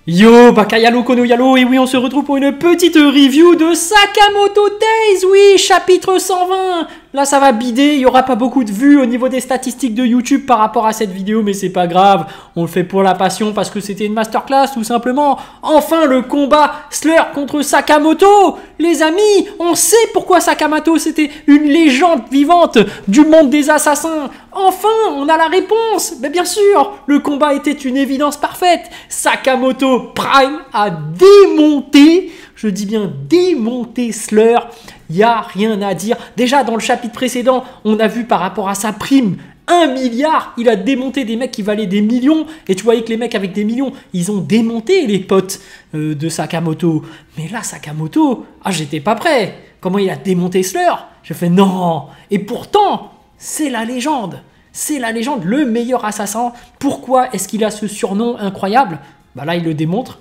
Yo, Bakayalo Konoyalo, et oui, on se retrouve pour une petite review de Sakamoto Days, oui, chapitre 120. Là, ça va bider, il n'y aura pas beaucoup de vues au niveau des statistiques de YouTube par rapport à cette vidéo, mais c'est pas grave, on le fait pour la passion parce que c'était une masterclass, tout simplement. Enfin, le combat Slur contre Sakamoto. Les amis, on sait pourquoi Sakamoto, c'était une légende vivante du monde des assassins. Enfin, on a la réponse. Mais bien sûr, le combat était une évidence parfaite. Sakamoto Prime a démonté, je dis bien démonté Slur. Il n'y a rien à dire. Déjà, dans le chapitre précédent, on a vu par rapport à sa prime, 1 milliard, il a démonté des mecs qui valaient des millions. Et tu voyais que les mecs avec des millions, ils ont démonté les potes de Sakamoto. Mais là, Sakamoto, j'étais pas prêt. Comment il a démonté Slur? Je fais non. Et pourtant, c'est la légende. C'est la légende, le meilleur assassin. Pourquoi est-ce qu'il a ce surnom incroyable? Bah là, il le démontre.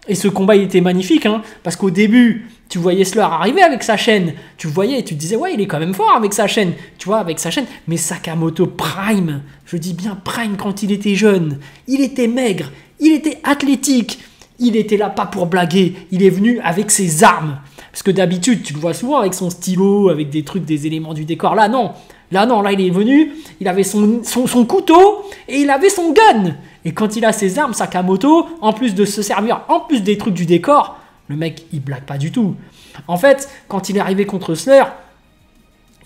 Et ce combat, il était magnifique, hein, parce qu'au début, tu voyais Slur arriver avec sa chaîne. Tu voyais et tu te disais, ouais, il est quand même fort avec sa chaîne. Tu vois, avec sa chaîne. Mais Sakamoto Prime, je dis bien Prime quand il était jeune. Il était maigre, il était athlétique. Il était là pas pour blaguer. Il est venu avec ses armes. Parce que d'habitude, tu le vois souvent avec son stylo, avec des trucs, des éléments du décor. Là, non. Là, non. Là, il est venu. Il avait son couteau et il avait son gun. Et quand il a ses armes, Sakamoto, en plus de se servir, en plus des trucs du décor, le mec, il blague pas du tout. En fait, quand il est arrivé contre Slur,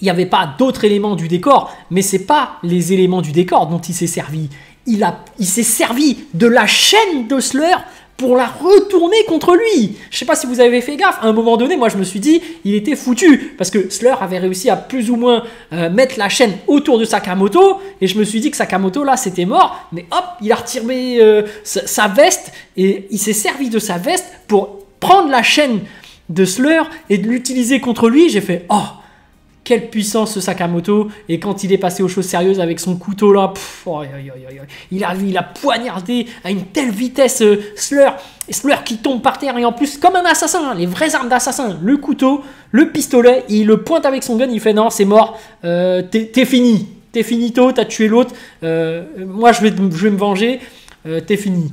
il n'y avait pas d'autres éléments du décor, mais c'est pas les éléments du décor dont il s'est servi. Il s'est servi de la chaîne de Slur pour la retourner contre lui. Je sais pas si vous avez fait gaffe, à un moment donné, moi je me suis dit, il était foutu, parce que Slur avait réussi à plus ou moins mettre la chaîne autour de Sakamoto, et je me suis dit que Sakamoto, là, c'était mort, mais hop, il a retiré sa veste, et il s'est servi de sa veste pour prendre la chaîne de Slur et de l'utiliser contre lui. J'ai fait, oh, quelle puissance ce Sakamoto. Et quand il est passé aux choses sérieuses avec son couteau là, il a poignardé à une telle vitesse Slur. Et Slur qui tombe par terre, et en plus comme un assassin, les vraies armes d'assassin, le couteau, le pistolet, il le pointe avec son gun, il fait non, c'est mort, t'es fini, t'es finito, t'as tué l'autre, moi je vais me venger, t'es fini.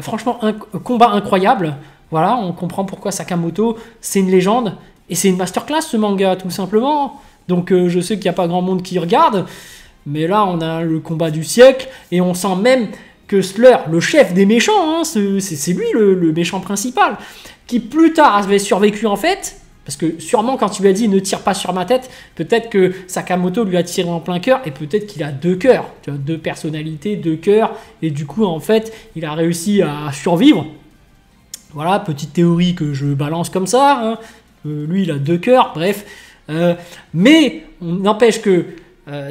Franchement, un combat incroyable. Voilà, on comprend pourquoi Sakamoto, c'est une légende. Et c'est une masterclass ce manga, tout simplement. Donc je sais qu'il n'y a pas grand monde qui regarde. Mais là, on a le combat du siècle. Et on sent même que Slur, le chef des méchants, hein, c'est lui le méchant principal, qui plus tard avait survécu en fait. Parce que sûrement quand il lui a dit ne tire pas sur ma tête, peut-être que Sakamoto lui a tiré en plein cœur. Et peut-être qu'il a deux cœurs. Tu vois, deux personnalités, deux cœurs. Et du coup, en fait, il a réussi à survivre. Voilà, petite théorie que je balance comme ça, hein. Lui, il a deux cœurs, bref. Mais on n'empêche que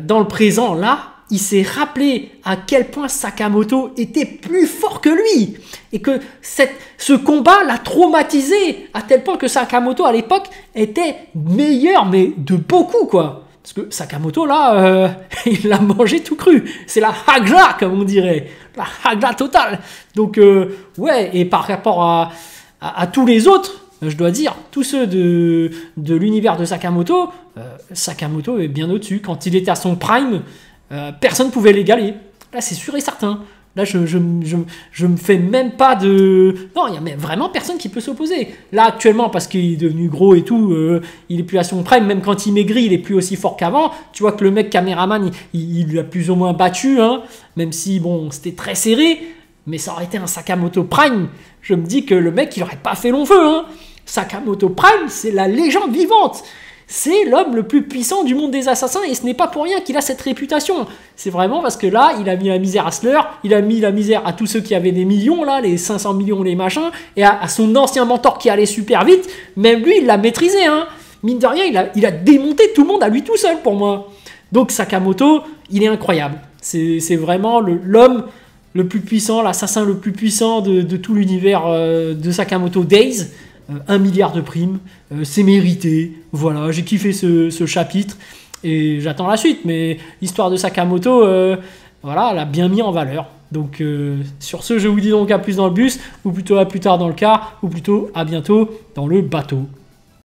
dans le présent, là, il s'est rappelé à quel point Sakamoto était plus fort que lui. Et que ce combat l'a traumatisé à tel point que Sakamoto, à l'époque, était meilleur, mais de beaucoup, quoi. Parce que Sakamoto, là, il l'a mangé tout cru. C'est la hagla, comme on dirait. La hagla totale. Donc, ouais, et par rapport à tous les autres, je dois dire, tous ceux de l'univers de Sakamoto, Sakamoto est bien au-dessus. Quand il était à son prime, personne ne pouvait l'égaler. Là, c'est sûr et certain. Là, je me fais même pas de... Non, il n'y a vraiment personne qui peut s'opposer. Là, actuellement, parce qu'il est devenu gros et tout, il est plus à son prime. Même quand il maigrit, il est plus aussi fort qu'avant. Tu vois que le mec caméraman, il l'a plus ou moins battu, hein, même si, bon, c'était très serré. Mais ça aurait été un Sakamoto Prime. Je me dis que le mec, il aurait pas fait long feu, hein. Sakamoto Prime, c'est la légende vivante. C'est l'homme le plus puissant du monde des assassins, et ce n'est pas pour rien qu'il a cette réputation. C'est vraiment parce que là, il a mis la misère à Slur, il a mis la misère à tous ceux qui avaient des millions, là, les 500 millions, les machins, et à son ancien mentor qui allait super vite. Même lui, il l'a maîtrisé, hein. Mine de rien, il a démonté tout le monde à lui tout seul, pour moi. Donc Sakamoto, il est incroyable. C'est vraiment l'homme le plus puissant, l'assassin le plus puissant de tout l'univers de Sakamoto Days. 1 milliard de primes, c'est mérité. Voilà, j'ai kiffé ce chapitre et j'attends la suite. Mais l'histoire de Sakamoto, voilà, elle a bien mis en valeur. Donc sur ce, je vous dis donc à plus dans le bus, ou plutôt à plus tard dans le car, ou plutôt à bientôt dans le bateau.